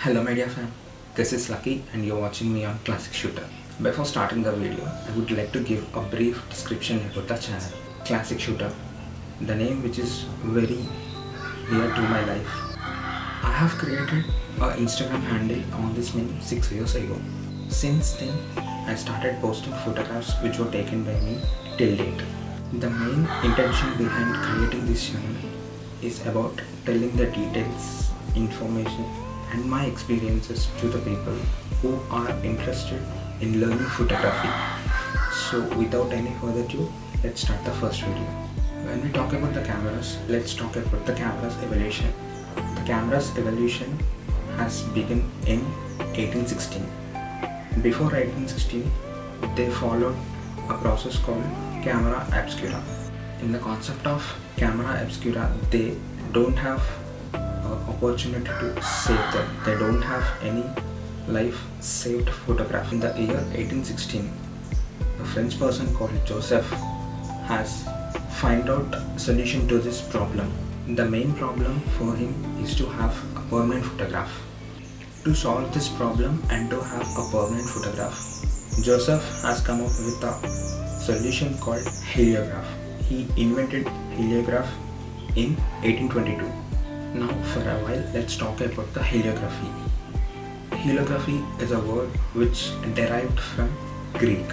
Hello my dear fan, this is Lucky and you're watching me on Classic Shooter. Before starting the video, I would like to give a brief description about the channel. Classic Shooter, the name which is very near to my life. I have created an Instagram handle on this name 6 years ago. Since then, I started posting photographs which were taken by me till date. The main intention behind creating this channel is about telling the details, information and my experiences to the people who are interested in learning photography. So without any further ado, let's start the first video. When we talk about the cameras, let's talk about the camera's evolution. The camera's evolution has begun in 1816. Before 1816, they followed a process called Camera Obscura. In the concept of Camera Obscura, they don't have opportunity to save them. They don't have any life saved photograph. In the year 1816, a French person called Joseph has find out solution to this problem. The main problem for him is to have a permanent photograph. To solve this problem and to have a permanent photograph, Joseph has come up with a solution called heliograph. He invented heliograph in 1822. Now for a while, let's talk about the heliography. Heliography is a word which derived from Greek,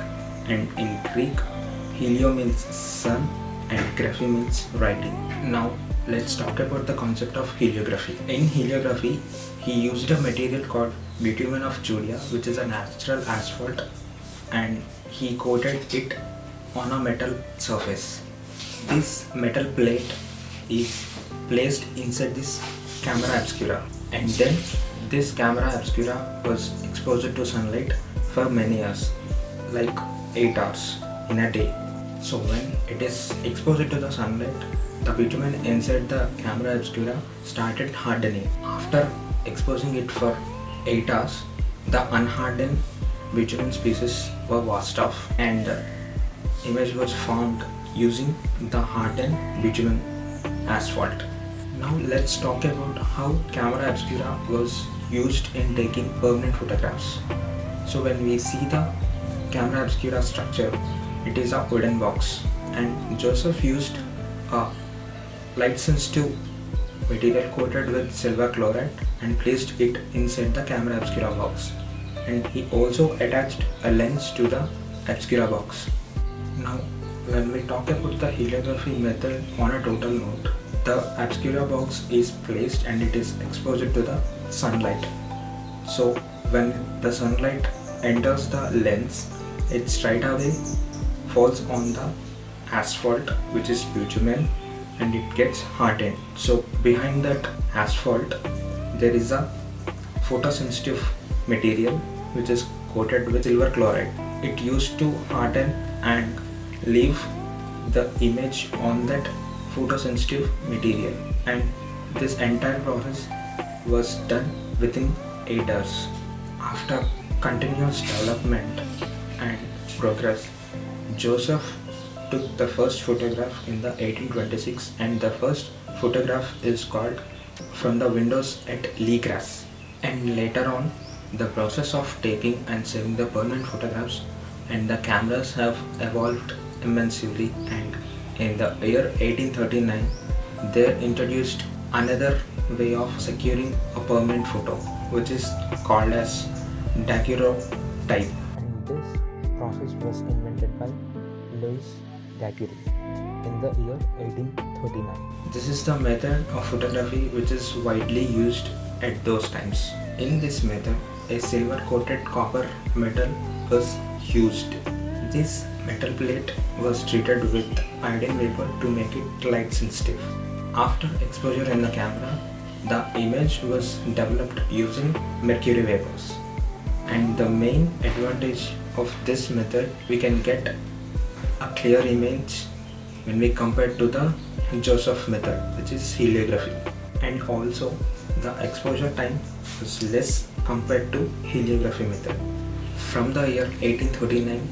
and in Greek, helio means sun and graphy means writing. Now let's talk about the concept of heliography. In heliography, he used a material called bitumen of Judea, which is a natural asphalt, and he coated it on a metal surface. This metal plate is placed inside this camera obscura, and then this camera obscura was exposed to sunlight for many years, like 8 hours in a day. So when it is exposed to the sunlight, the bitumen inside the camera obscura started hardening. After exposing it for 8 hours, the unhardened bitumen pieces were washed off and the image was formed using the hardened bitumen asphalt. Now let's talk about how camera obscura was used in taking permanent photographs. So when we see the camera obscura structure, it is a wooden box, and Joseph used a light sensitive material coated with silver chloride and placed it inside the camera obscura box, and he also attached a lens to the obscura box. Now when we talk about the heliography method on a total note, the obscura box is placed and it is exposed to the sunlight. So when the sunlight enters the lens, it straight away falls on the asphalt, which is bitumen, and it gets hardened. So behind that asphalt there is a photosensitive material which is coated with silver chloride. It used to harden and leave the image on that photosensitive material, and this entire process was done within 8 hours. After continuous development and progress, Joseph took the first photograph in the 1826, and the first photograph is called From the Windows at Lee Grass. And later on, the process of taking and saving the permanent photographs and the cameras have evolved immensely, and in the year 1839 they introduced another way of securing a permanent photo, which is called as daguerreotype. And this process was invented by Louis Daguerre in the year 1839. This is the method of photography which is widely used at those times. In this method, a silver coated copper metal was used. This metal plate was treated with iodine vapor to make it light sensitive. After exposure in the camera, the image was developed using mercury vapors. And the main advantage of this method, we can get a clear image when we compare to the Joseph method, which is heliography. And also the exposure time was less compared to heliography method. From the year 1839,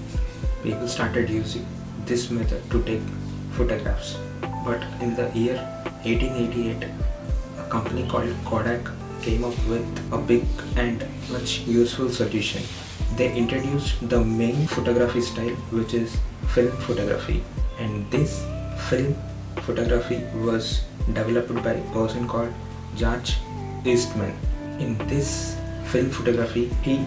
people started using this method to take photographs. But in the year 1888, a company called Kodak came up with a big and much useful solution. They introduced the main photography style, which is film photography, and this film photography was developed by a person called George Eastman. In this film photography, he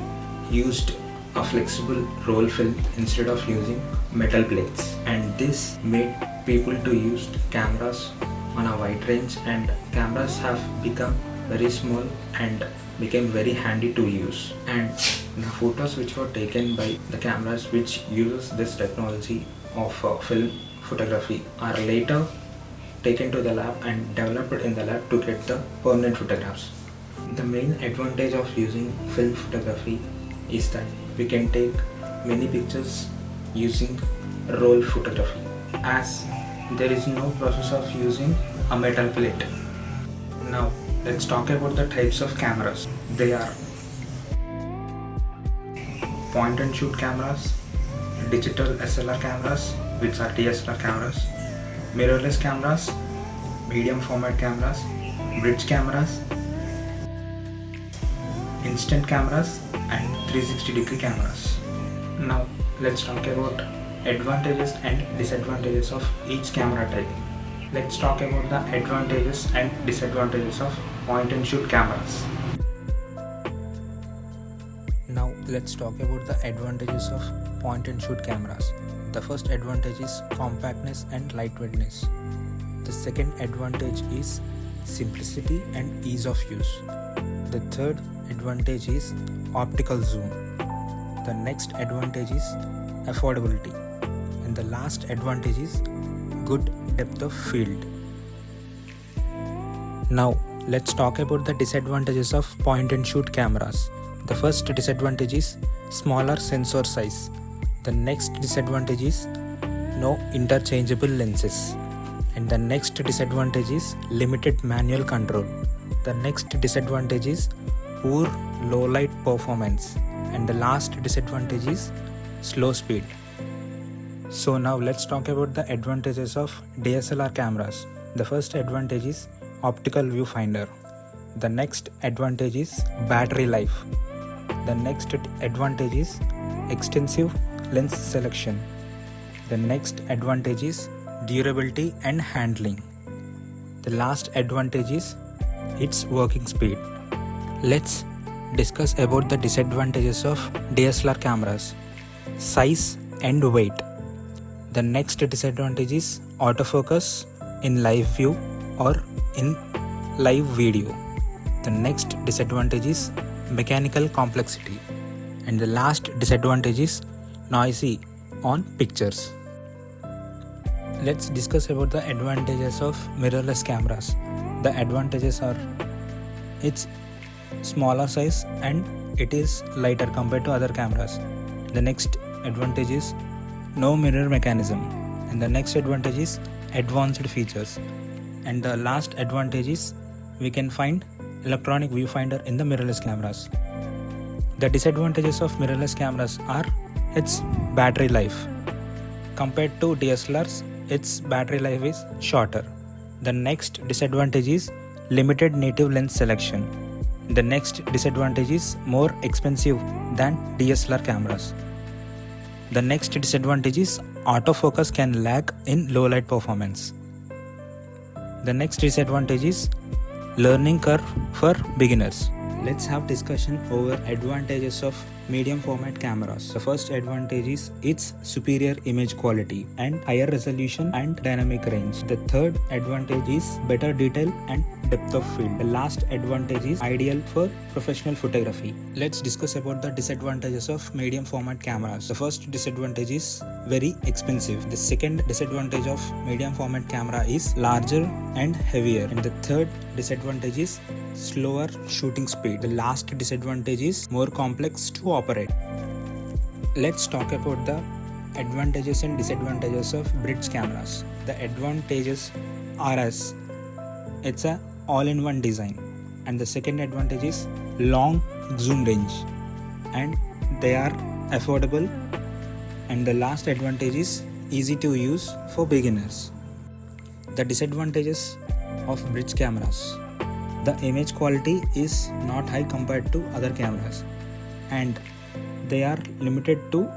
used a flexible roll film instead of using metal plates, and this made people to use cameras on a wide range, and cameras have become very small and became very handy to use. And the photos which were taken by the cameras which uses this technology of film photography are later taken to the lab and developed in the lab to get the permanent photographs. The main advantage of using film photography is that we can take many pictures using roll photography, as there is no process of using a metal plate. Now let's talk about the types of cameras. They are point and shoot cameras, digital SLR cameras, which are DSLR cameras, mirrorless cameras, medium format cameras, bridge cameras, instant cameras, and 360-degree cameras. Now let's talk about advantages and disadvantages of each camera type. Let's talk about the advantages and disadvantages of point and shoot cameras. Now let's talk about the advantages of point and shoot cameras. The first advantage is compactness and lightweightness. The second advantage is simplicity and ease of use. The third advantage is optical zoom. The next advantage is affordability. And the last advantage is good depth of field. Now let's talk about the disadvantages of point and shoot cameras. The first disadvantage is smaller sensor size. The next disadvantage is no interchangeable lenses. And the next disadvantage is limited manual control. The next disadvantage is poor low light performance, and the last disadvantage is slow speed. So now let's talk about the advantages of DSLR cameras. The first advantage is optical viewfinder. The next advantage is battery life. The next advantage is extensive lens selection. The next advantage is durability and handling. The last advantage is its working speed. Let's discuss about the disadvantages of DSLR cameras. Size and weight. The next disadvantage is autofocus in live view or in live video. The next disadvantage is mechanical complexity. And the last disadvantage is noisy on pictures. Let's discuss about the advantages of mirrorless cameras. The advantages are its smaller size and it is lighter compared to other cameras. The next advantage is no mirror mechanism, and the next advantage is advanced features, and the last advantage is we can find electronic viewfinder in the mirrorless cameras. The disadvantages of mirrorless cameras are its battery life. Compared to DSLRs, its battery life is shorter. The next disadvantage is limited native lens selection. The next disadvantage is more expensive than DSLR cameras. The next disadvantage is autofocus can lag in low light performance. The next disadvantage is learning curve for beginners. Let's have discussion over advantages of medium format cameras. The first advantage is its superior image quality and higher resolution and dynamic range. The third advantage is better detail and depth of field. The last advantage is ideal for professional photography. Let's discuss about the disadvantages of medium format cameras. The first disadvantage is very expensive. The second disadvantage of medium format camera is larger and heavier. And the third disadvantage is slower shooting speed. The last disadvantage is more complex to operate. Let's talk about the advantages and disadvantages of bridge cameras. The advantages are as it's a all-in-one design, and the second advantage is long zoom range and they are affordable, and the last advantage is easy to use for beginners. The disadvantages of bridge cameras. The image quality is not high compared to other cameras, and they are limited to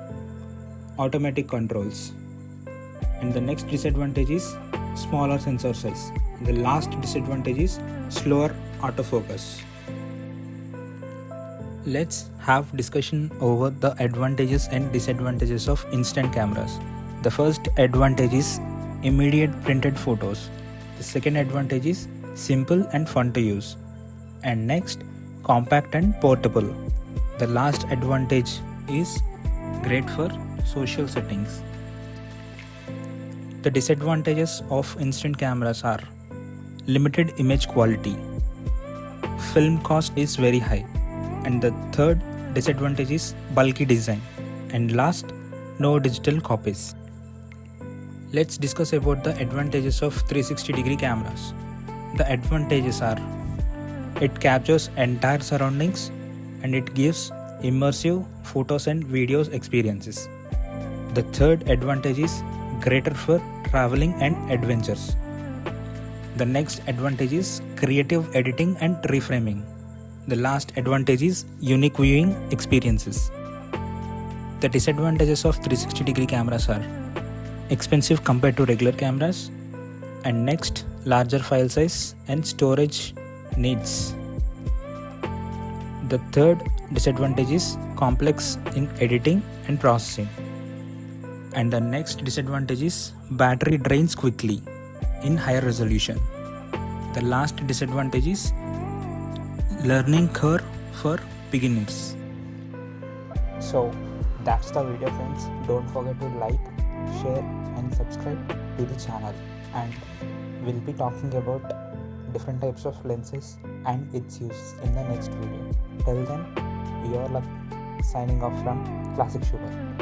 automatic controls. And the next disadvantage is smaller sensor size. The last disadvantage is slower autofocus. Let's have discussion over the advantages and disadvantages of instant cameras. The first advantage is immediate printed photos. The second advantage is simple and fun to use. And next, compact and portable. The last advantage is great for social settings. The disadvantages of instant cameras are limited image quality. Film cost is very high. And the third disadvantage is bulky design. And last, no digital copies. Let's discuss about the advantages of 360-degree cameras. The advantages are it captures entire surroundings and it gives immersive photos and videos experiences. The third advantage is greater for traveling and adventures. The next advantage is creative editing and reframing. The last advantage is unique viewing experiences. The disadvantages of 360-degree cameras are expensive compared to regular cameras, and next, larger file size and storage needs. The third disadvantage is complex in editing and processing. And the next disadvantage is battery drains quickly in higher resolution. The last disadvantage is learning curve for beginners. So that's the video, friends. Don't forget to like, share and subscribe to the channel, and we'll be talking about different types of lenses and its use in the next video. Till then, we are signing off from Classic Shooter.